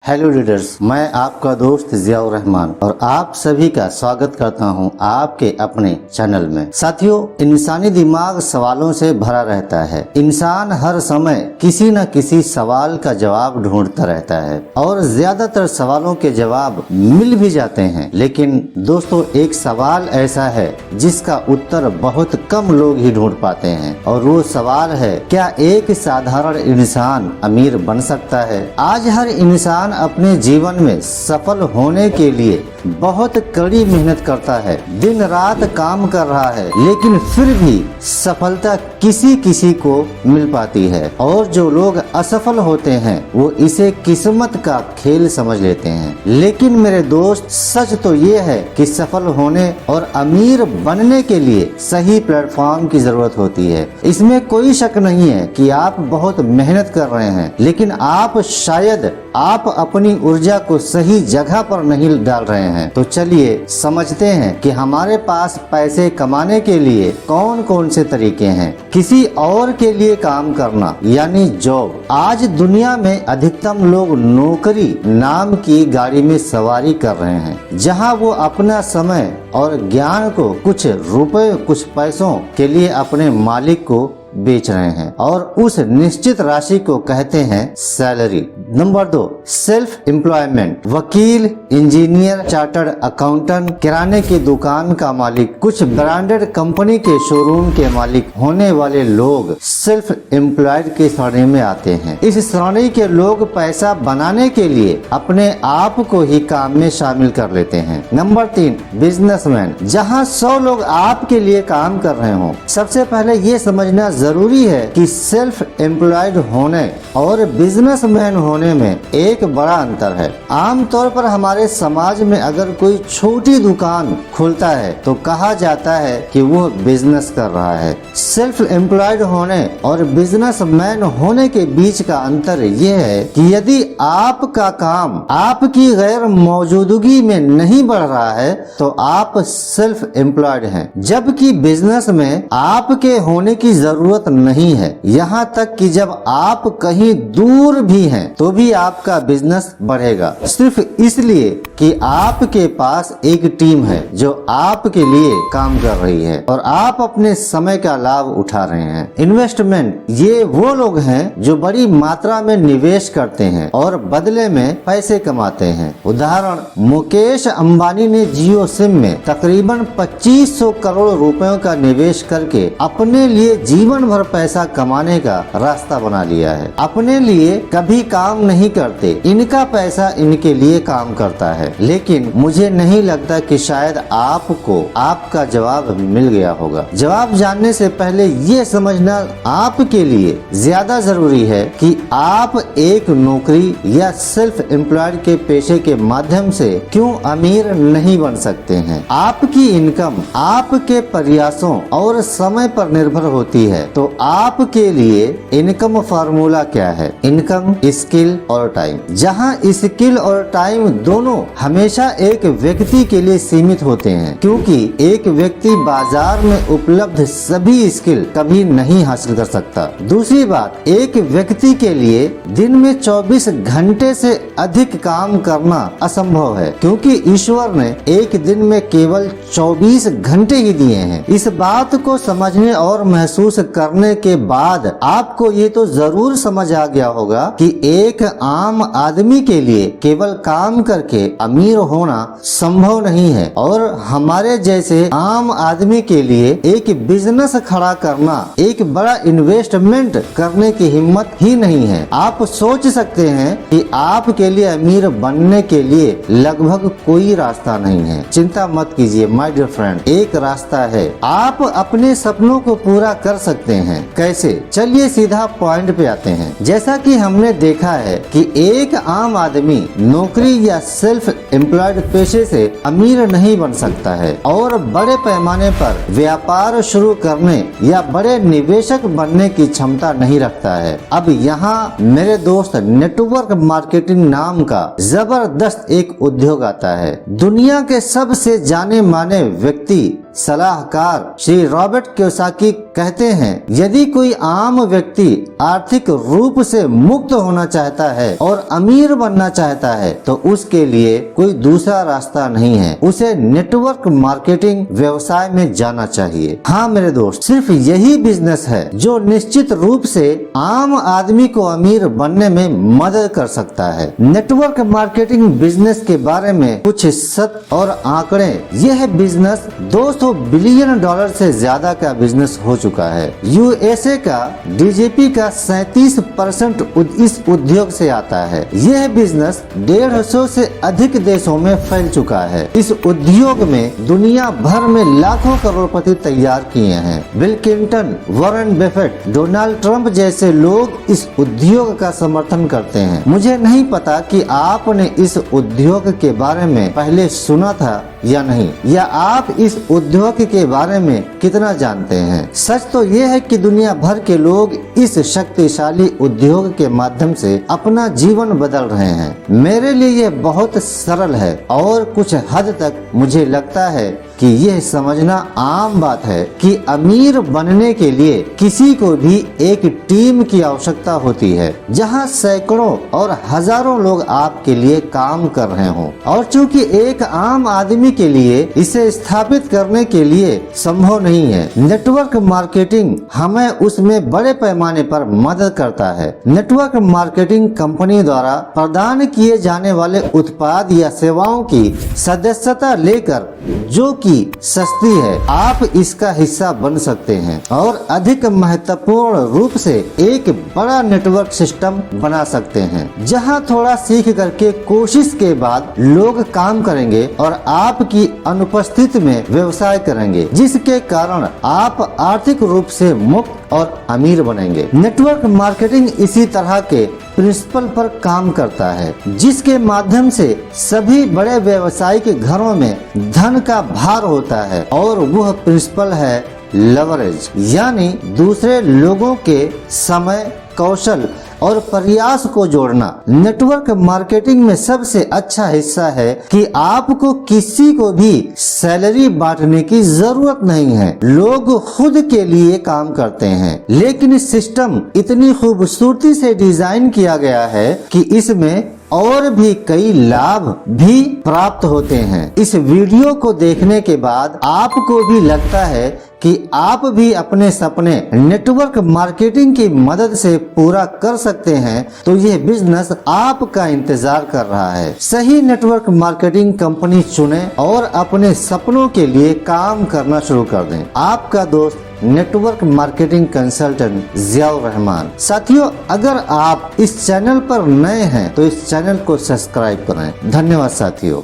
Hello leaders, मैं आपका दोस्त जियाउर रहमान और आप सभी का स्वागत करता हूं आपके अपने चैनल में। साथियों, इंसानी दिमाग सवालों से भरा रहता है। इंसान हर समय किसी न किसी सवाल का जवाब ढूंढता रहता है और ज्यादातर सवालों के जवाब मिल भी जाते हैं। लेकिन दोस्तों, एक सवाल ऐसा है जिसका उत्तर बहुत कम लोग ही ढूंढ पाते हैं और वो सवाल है, क्या एक साधारण इंसान अमीर बन सकता है? आज हर इंसान अपने जीवन में सफल होने के लिए बहुत कड़ी मेहनत करता है, दिन रात काम कर रहा है, लेकिन फिर भी सफलता किसी किसी को मिल पाती है और जो लोग असफल होते हैं वो इसे किस्मत का खेल समझ लेते हैं। लेकिन मेरे दोस्त, सच तो ये है कि सफल होने और अमीर बनने के लिए सही प्लेटफॉर्म की जरूरत होती है। इसमें कोई शक नहीं है कि आप बहुत मेहनत कर रहे हैं, लेकिन शायद आप अपनी ऊर्जा को सही जगह पर नहीं डाल रहे हैं। तो चलिए समझते हैं कि हमारे पास पैसे कमाने के लिए कौन कौन से तरीके हैं। किसी और के लिए काम करना यानी जॉब। आज दुनिया में अधिकतम लोग नौकरी नाम की गाड़ी में सवारी कर रहे हैं, जहां वो अपना समय और ज्ञान को कुछ रुपए कुछ पैसों के लिए अपने मालिक को बेच रहे हैं और उस निश्चित राशि को कहते हैं सैलरी। Number 2, self employment. वकील, इंजीनियर, चार्टर्ड अकाउंटेंट, किराने की दुकान का मालिक, कुछ ब्रांडेड कंपनी के शोरूम के मालिक होने वाले लोग सेल्फ एम्प्लॉयड की श्रेणी में आते हैं। इस श्रेणी के लोग पैसा बनाने के लिए अपने आप को ही काम में शामिल कर लेते हैं। Number 3, businessman. जहां 100 लोग आपके लिए काम कर रहे हो, सबसे पहले ये समझना जरूरी है कि सेल्फ एम्प्लॉयड होने और बिजनेसमैन होने में एक बड़ा अंतर है। आमतौर पर हमारे समाज में अगर कोई छोटी दुकान खोलता है तो कहा जाता है कि वो बिजनेस कर रहा है। सेल्फ एम्प्लॉयड होने और बिजनेसमैन होने के बीच का अंतर ये है कि यदि आपका काम आपकी गैर मौजूदगी में नहीं बढ़ रहा है तो आप सेल्फ एम्प्लॉयड हैं, जबकि बिजनेस में आपके होने की जरूरत नहीं है। यहाँ तक कि जब आप कहीं दूर भी हैं तो भी आपका बिजनेस बढ़ेगा, सिर्फ इसलिए कि आपके पास एक टीम है जो आपके लिए काम कर रही है और आप अपने समय का लाभ उठा रहे हैं। इन्वेस्टमेंट, ये वो लोग हैं जो बड़ी मात्रा में निवेश करते हैं और बदले में पैसे कमाते हैं। उदाहरण, मुकेश अंबानी ने जियो सिम में तकरीबन 2500 करोड़ रुपयों का निवेश करके अपने लिए जीवन भर पैसा कमाने का रास्ता बना लिया है। अपने लिए कभी काम नहीं करते, इनका पैसा इनके लिए काम करता है। लेकिन मुझे नहीं लगता कि शायद आपको आपका जवाब मिल गया होगा। जवाब जानने से पहले ये समझना आपके लिए ज्यादा जरूरी है कि आप एक नौकरी या सेल्फ एम्प्लॉयड के पेशे के माध्यम से क्यों अमीर नहीं बन सकते हैं। आपकी इनकम आपके प्रयासों और समय पर निर्भर होती है। तो आपके लिए इनकम फार्मूला क्या है? इनकम, स्किल और टाइम। जहां स्किल और टाइम दोनों हमेशा एक व्यक्ति के लिए सीमित होते हैं, क्योंकि एक व्यक्ति बाजार में उपलब्ध सभी स्किल कभी नहीं हासिल कर सकता। दूसरी बात, एक व्यक्ति के लिए दिन में 24 घंटे से अधिक काम करना असंभव है, क्योंकि ईश्वर ने एक दिन में केवल 24 घंटे ही दिए हैं। इस बात को समझने और महसूस करने के बाद आपको ये तो जरूर समझ आ गया होगा कि एक आम आदमी के लिए केवल काम करके अमीर होना संभव नहीं है और हमारे जैसे आम आदमी के लिए एक बिजनेस खड़ा करना, एक बड़ा इन्वेस्टमेंट करने की हिम्मत ही नहीं है। आप सोच सकते हैं कि आपके लिए अमीर बनने के लिए लगभग कोई रास्ता नहीं है। चिंता मत कीजिए माय डियर फ्रेंड, एक रास्ता है। आप अपने सपनों को पूरा कर सकते हैं। कैसे? चलिए सीधा पॉइंट पे आते हैं। जैसा कि हमने देखा है कि एक आम आदमी नौकरी या सेल्फ एम्प्लॉयड पेशे से अमीर नहीं बन सकता है और बड़े पैमाने पर व्यापार शुरू करने या बड़े निवेशक बनने की क्षमता नहीं रखता है। अब यहाँ मेरे दोस्त, नेटवर्क मार्केटिंग नाम का जबरदस्त एक उद्योग आता है। दुनिया के सबसे जाने माने व्यक्ति सलाहकार श्री रॉबर्ट कियोसाकी कहते हैं, यदि कोई आम व्यक्ति आर्थिक रूप से मुक्त होना चाहता है और अमीर बनना चाहता है तो उसके लिए कोई दूसरा रास्ता नहीं है, उसे नेटवर्क मार्केटिंग व्यवसाय में जाना चाहिए। हाँ मेरे दोस्त, सिर्फ यही बिजनेस है जो निश्चित रूप से आम आदमी को अमीर बनने में मदद कर सकता है। नेटवर्क मार्केटिंग बिजनेस के बारे में कुछ सत्य और आंकड़े। यह बिजनेस $200 बिलियन से ज्यादा का बिजनेस हो चुका है। यूएसए का डीजीपी का 37% इस उद्योग से आता है। यह बिजनेस 150 से अधिक देशों में फैल चुका है। इस उद्योग में दुनिया भर में लाखों करोड़पति तैयार किए हैं। Bill Clinton, Warren Buffett, Donald Trump जैसे लोग इस उद्योग का समर्थन करते हैं। मुझे नहीं पता कि आपने इस उद्योग के बारे में पहले सुना था या नहीं, या आप इस उद्योग के बारे में कितना जानते हैं। सच तो यह है कि दुनिया भर के लोग इस शक्तिशाली उद्योग के माध्यम से अपना जीवन बदल रहे हैं। मेरे लिए यह बहुत सरल है और कुछ हद तक मुझे लगता है कि यह समझना आम बात है कि अमीर बनने के लिए किसी को भी एक टीम की आवश्यकता होती है, जहां सैकड़ों और हजारों लोग आपके लिए काम कर रहे हों। और चूंकि एक आम आदमी के लिए इसे स्थापित करने के लिए संभव नहीं है, नेटवर्क मार्केटिंग हमें उसमें बड़े पैमाने पर मदद करता है। नेटवर्क मार्केटिंग कंपनी द्वारा प्रदान किए जाने वाले उत्पाद या सेवाओं की सदस्यता लेकर, जो कि सस्ती है, आप इसका हिस्सा बन सकते हैं और अधिक महत्वपूर्ण रूप से एक बड़ा नेटवर्क सिस्टम बना सकते हैं, जहां थोड़ा सीख करके कोशिश के बाद लोग काम करेंगे और आपकी अनुपस्थिति में व्यवसाय करेंगे, जिसके कारण आप आर्थिक रूप से मुक्त और अमीर बनेंगे। नेटवर्क मार्केटिंग इसी तरह के प्रिंसिपल पर काम करता है, जिसके माध्यम से सभी बड़े व्यवसायिक घरों में धन का भार होता है, और वह प्रिंसिपल है लेवरेज, यानी दूसरे लोगों के समय, कौशल और प्रयास को जोड़ना। नेटवर्क मार्केटिंग में सबसे अच्छा हिस्सा है कि आपको किसी को भी सैलरी बांटने की जरूरत नहीं है। लोग खुद के लिए काम करते हैं, लेकिन सिस्टम इतनी खूबसूरती से डिजाइन किया गया है कि इसमें और भी कई लाभ भी प्राप्त होते हैं। इस वीडियो को देखने के बाद आपको भी लगता है कि आप भी अपने सपने नेटवर्क मार्केटिंग की मदद से पूरा कर सकते हैं, तो यह बिजनेस आपका इंतजार कर रहा है। सही नेटवर्क मार्केटिंग कंपनी चुनें और अपने सपनों के लिए काम करना शुरू कर दें। आपका दोस्त network marketing consultant Ziaur Rahman. साथियों, अगर आप इस चैनल पर नए हैं तो इस चैनल को सब्सक्राइब करें। धन्यवाद साथियों।